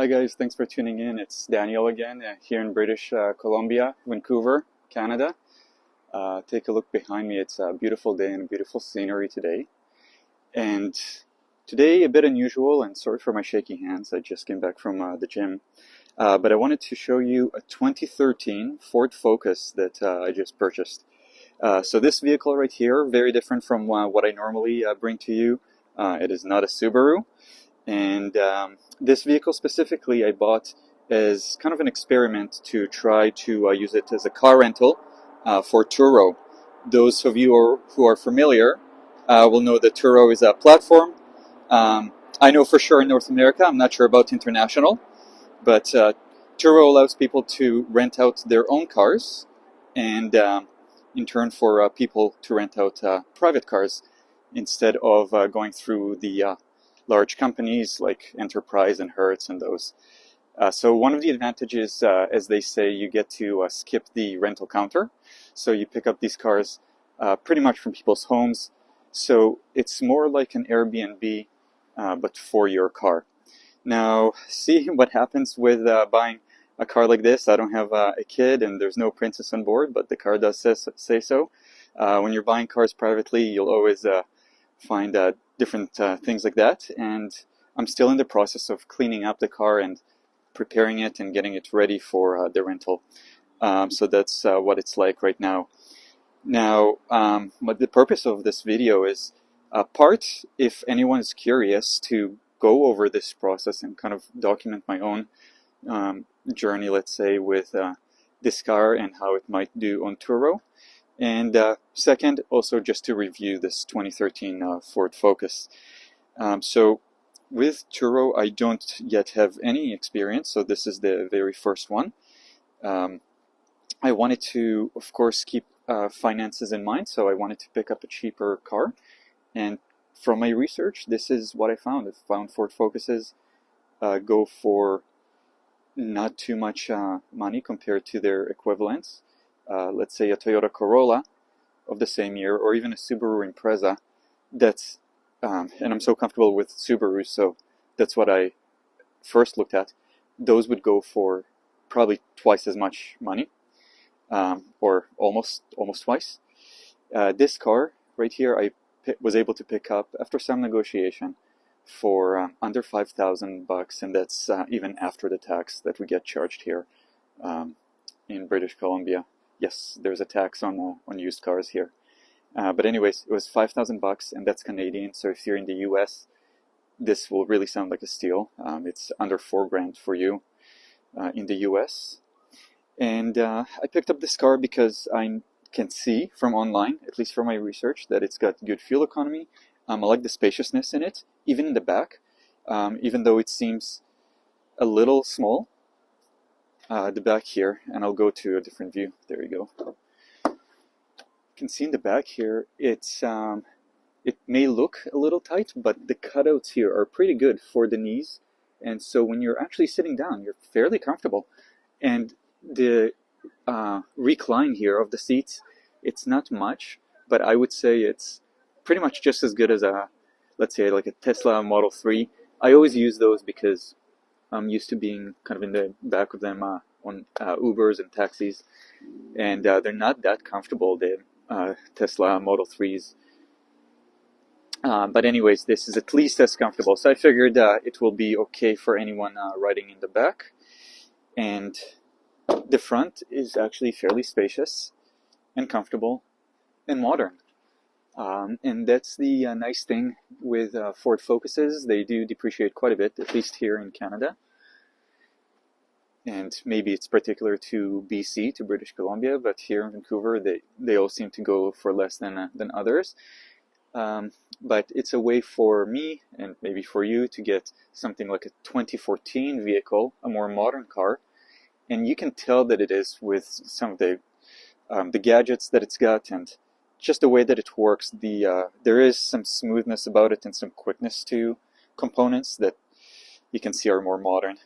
Hi guys, thanks for tuning in. It's Daniel again here in British Columbia, Vancouver, Canada. Take a look behind me. It's a beautiful day and beautiful scenery today. And today a bit unusual, and sorry for my shaky hands. I just came back from the gym. But I wanted to show you a 2013 Ford Focus that I just purchased. So this vehicle right here, very different from what I normally bring to you. It is not a Subaru. And this vehicle specifically I bought as kind of an experiment to try to use it as a car rental for Turo. Those of you who are familiar will know that Turo is a platform. I know for sure in North America, I'm not sure about international, but Turo allows people to rent out their own cars and in turn for people to rent out private cars instead of going through the large companies like Enterprise and Hertz and those. So one of the advantages, as they say, you get to skip the rental counter. So you pick up these cars pretty much from people's homes. So it's more like an Airbnb, but for your car. Now, see what happens with buying a car like this. I don't have a kid and there's no princess on board, but the car does say so. When you're buying cars privately, you'll always find different things like that, and I'm still in the process of cleaning up the car and preparing it and getting it ready for the rental. So that's what it's like right now. Now, but the purpose of this video is part, if anyone is curious, to go over this process and kind of document my own journey, let's say, with this car and how it might do on Turo. And second, also just to review this 2013 Ford Focus. So with Turo, I don't yet have any experience, so this is the very first one. I wanted to, of course, keep finances in mind, so I wanted to pick up a cheaper car. And from my research, this is what I found. I found Ford Focuses go for not too much money compared to their equivalents. Let's say a Toyota Corolla of the same year, or even a Subaru Impreza. That's and I'm so comfortable with Subarus, so that's what I first looked at. Those would go for probably twice as much money, or almost twice. This car right here, I was able to pick up after some negotiation for under $5,000, and that's even after the tax that we get charged here in British Columbia. Yes, there's a tax on used cars here. But anyways, it was $5,000, and that's Canadian. So if you're in the U.S., this will really sound like a steal. It's under $4,000 for you in the U.S. And I picked up this car because I can see from online, at least from my research, that it's got good fuel economy. I like the spaciousness in it, even in the back, even though it seems a little small. The back here, and I'll go to a different view. There we go. You can see in the back here, it's it may look a little tight, but the cutouts here are pretty good for the knees, and so when you're actually sitting down, you're fairly comfortable. And the recline here of the seats, it's not much, but I would say it's pretty much just as good as let's say like a Tesla Model 3. I always use those because I'm used to being kind of in the back of them on Ubers and taxis, and they're not that comfortable, the Tesla Model 3s. But anyways, this is at least as comfortable, so I figured it will be okay for anyone riding in the back. And the front is actually fairly spacious and comfortable and modern. And that's the nice thing with Ford Focuses. They do depreciate quite a bit, at least here in Canada. And maybe it's particular to BC, to British Columbia, but here in Vancouver, they all seem to go for less than others. But it's a way for me, and maybe for you, to get something like a 2014 vehicle, a more modern car. And you can tell that it is with some of the gadgets that it's got, and just the way that it works. There is some smoothness about it and some quickness to components that you can see are more modern.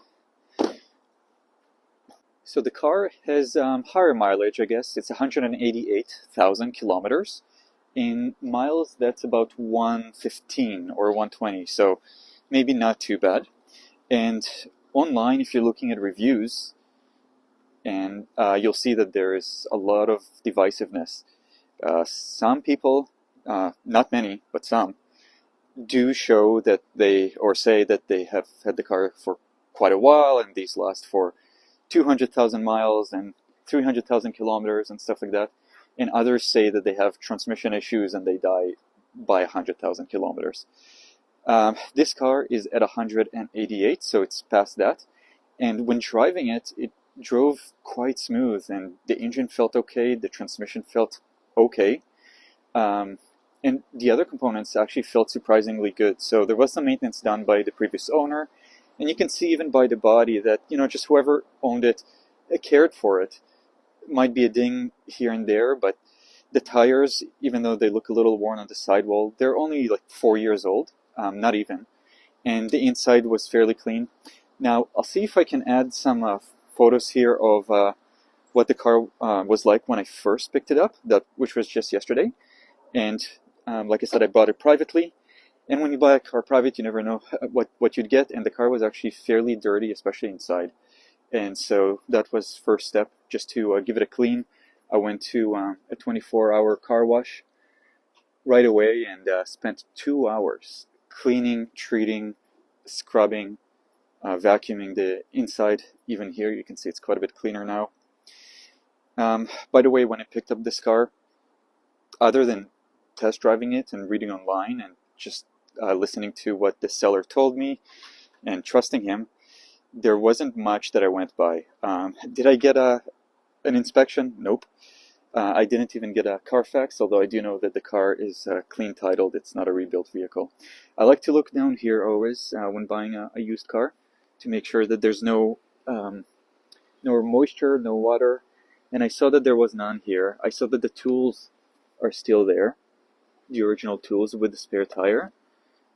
So the car has higher mileage, I guess. It's 188,000 kilometers. In miles, that's about 115 or 120, so maybe not too bad. And online, if you're looking at reviews, and you'll see that there is a lot of divisiveness. Some people, not many, but some, do show that they, or say that they have had the car for quite a while, and these last for 200,000 miles and 300,000 kilometers and stuff like that. And others say that they have transmission issues and they die by 100,000 kilometers. This car is at 188, so it's past that. And when driving it, it drove quite smooth, and the engine felt okay, the transmission felt okay. And the other components actually felt surprisingly good. So there was some maintenance done by the previous owner, and you can see even by the body that, just whoever owned it cared for it. Might be a ding here and there, but the tires, even though they look a little worn on the sidewall, they're only like 4 years old, not even. And the inside was fairly clean. Now, I'll see if I can add some photos here of what the car was like when I first picked it up, which was just yesterday. And like I said, I bought it privately. And when you buy a car private, you never know what you'd get. And the car was actually fairly dirty, especially inside. And so that was first step, just to give it a clean. I went to a 24-hour car wash right away and spent 2 hours cleaning, treating, scrubbing, vacuuming the inside. Even here, you can see it's quite a bit cleaner now. By the way, when I picked up this car, other than test driving it and reading online and just listening to what the seller told me and trusting him, there wasn't much that I went by. Did I get an inspection? Nope. I didn't even get a Carfax, although I do know that the car is clean titled. It's not a rebuilt vehicle. I like to look down here always when buying a used car to make sure that there's no moisture, no water. And I saw that there was none here. I saw that the tools are still there, the original tools with the spare tire.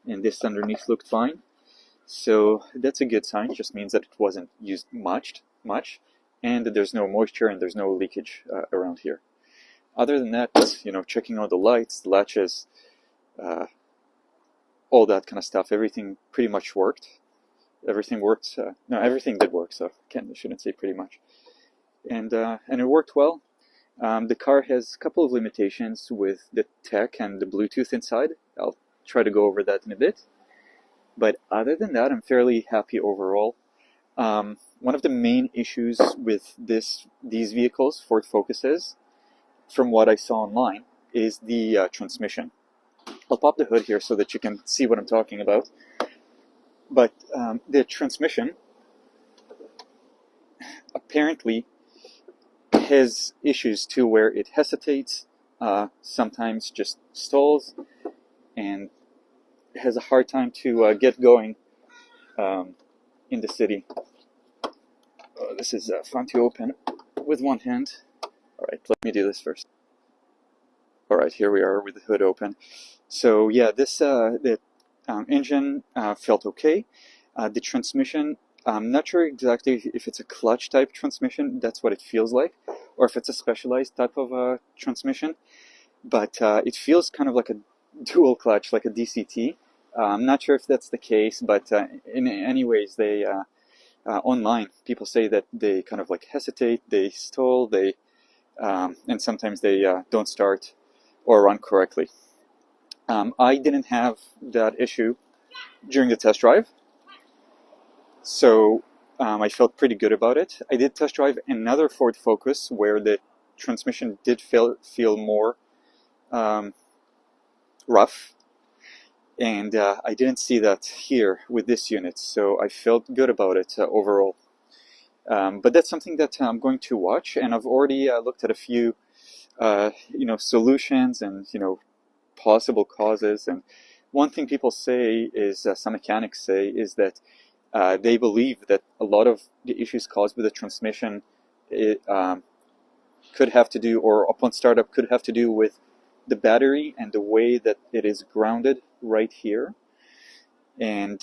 And this underneath looked fine. So that's a good sign. It just means that it wasn't used much, and that there's no moisture and there's no leakage around here. Other than that, checking all the lights, the latches, all that kind of stuff, everything pretty much worked. Everything worked. No, everything did work, so I shouldn't say pretty much. And it worked well. The car has a couple of limitations with the tech and the Bluetooth inside. I'll try to go over that in a bit. But other than that, I'm fairly happy overall. One of the main issues with these vehicles, Ford Focuses, from what I saw online, is the transmission. I'll pop the hood here so that you can see what I'm talking about. But the transmission apparently has issues too, where it hesitates, sometimes just stalls, and has a hard time to get going in the city. This is fun to open with one hand. Alright, let me do this first. Alright, here we are with the hood open. So yeah, the engine felt okay. The transmission, I'm not sure exactly if it's a clutch type transmission, that's what it feels like, or if it's a specialized type of transmission, but it feels kind of like a dual clutch, like a DCT. I'm not sure if that's the case, but in any ways, they online people say that they kind of like hesitate, they stall, and sometimes they don't start or run correctly. I didn't have that issue during the test drive, so I felt pretty good about it. I did test drive another Ford Focus where the transmission did feel more rough. And I didn't see that here with this unit, so I felt good about it overall. But that's something that I'm going to watch, and I've already looked at a few, solutions and possible causes. And one thing people say is, some mechanics say, is that they believe that a lot of the issues caused with the transmission could have to do, or upon startup, could have to do with the battery and the way that it is grounded right here. And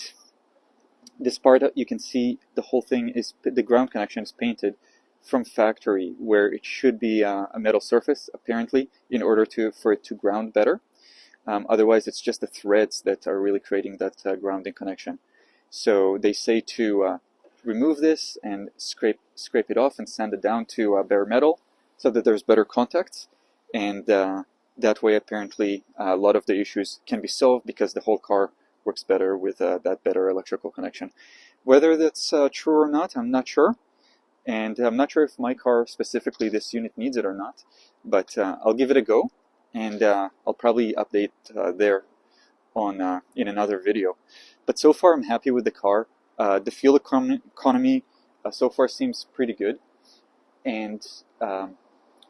this part, you can see the whole thing is, the ground connection is painted from factory, where it should be a metal surface apparently in order for it to ground better. Otherwise it's just the threads that are really creating that grounding connection. So they say to remove this and scrape it off and sand it down to bare metal so that there's better contacts, and that way apparently a lot of the issues can be solved because the whole car works better with that better electrical connection. Whether that's true or not, I'm not sure, and I'm not sure if my car specifically, this unit, needs it or not, but I'll give it a go, and I'll probably update there on in another video. But so far I'm happy with the car. The fuel economy so far seems pretty good, and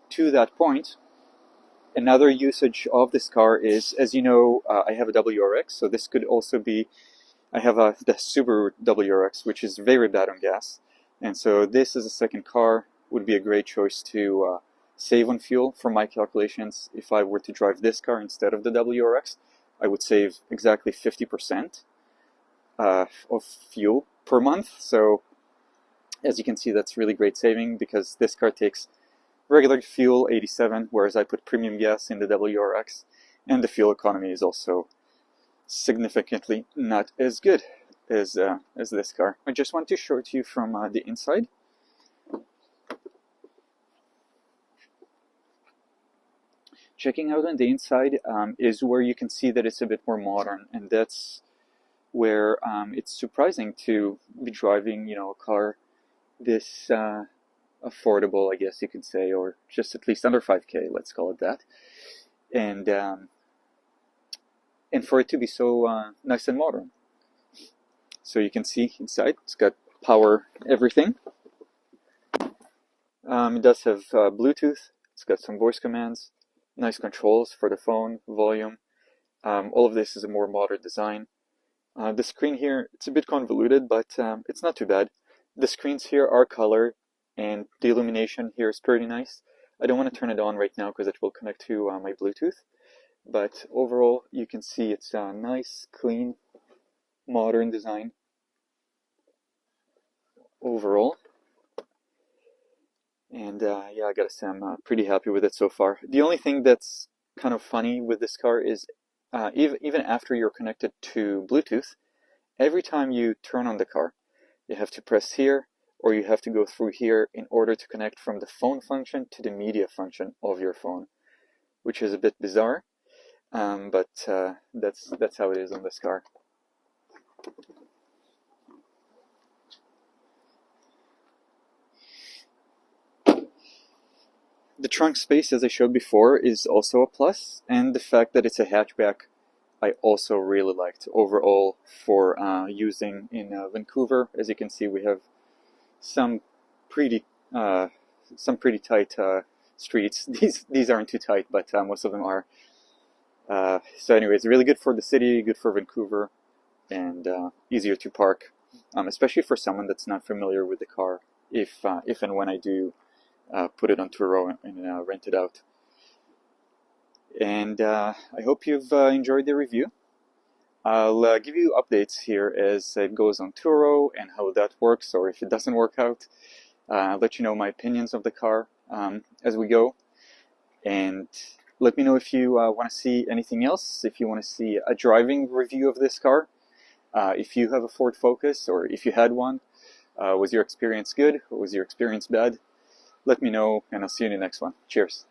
to that point, another usage of this car is, as you know, I have a WRX, so this could also be, I have the Subaru WRX, which is very bad on gas, and so this as a second car would be a great choice to save on fuel. For my calculations, if I were to drive this car instead of the WRX, I would save exactly 50% of fuel per month. So as you can see, that's really great saving, because this car takes regular fuel 87, whereas I put premium gas in the WRX, and the fuel economy is also significantly not as good as this car. I just want to show it to you from the inside. Checking out on the inside is where you can see that it's a bit more modern, and that's where it's surprising to be driving, a car this affordable, I guess you could say, or just at least under 5K, let's call it that, and for it to be so nice and modern. So you can see inside, it's got power, everything. It does have Bluetooth. It's got some voice commands, nice controls for the phone, volume. All of this is a more modern design. The screen here, it's a bit convoluted, but it's not too bad. The screens here are color, and the illumination here is pretty nice. I don't want to turn it on right now because it will connect to my Bluetooth. But overall, you can see it's a nice, clean, modern design overall. And yeah, I gotta say, I'm pretty happy with it so far. The only thing that's kind of funny with this car is even after you're connected to Bluetooth, every time you turn on the car, you have to press here, or you have to go through here in order to connect from the phone function to the media function of your phone, which is a bit bizarre, but that's how it is on this car. The trunk space, as I showed before, is also a plus, and the fact that it's a hatchback I also really liked overall for using in Vancouver. As you can see, we have some pretty tight streets. These aren't too tight, but most of them are. So anyways, really good for the city, good for Vancouver, and easier to park, especially for someone that's not familiar with the car, if and when I do put it on Turo and rent it out. And I hope you've enjoyed the review. I'll give you updates here as it goes on Turo and how that works, or if it doesn't work out. I'll let you know my opinions of the car as we go. And let me know if you want to see anything else, if you want to see a driving review of this car. If you have a Ford Focus, or if you had one, was your experience good or was your experience bad? Let me know, and I'll see you in the next one. Cheers.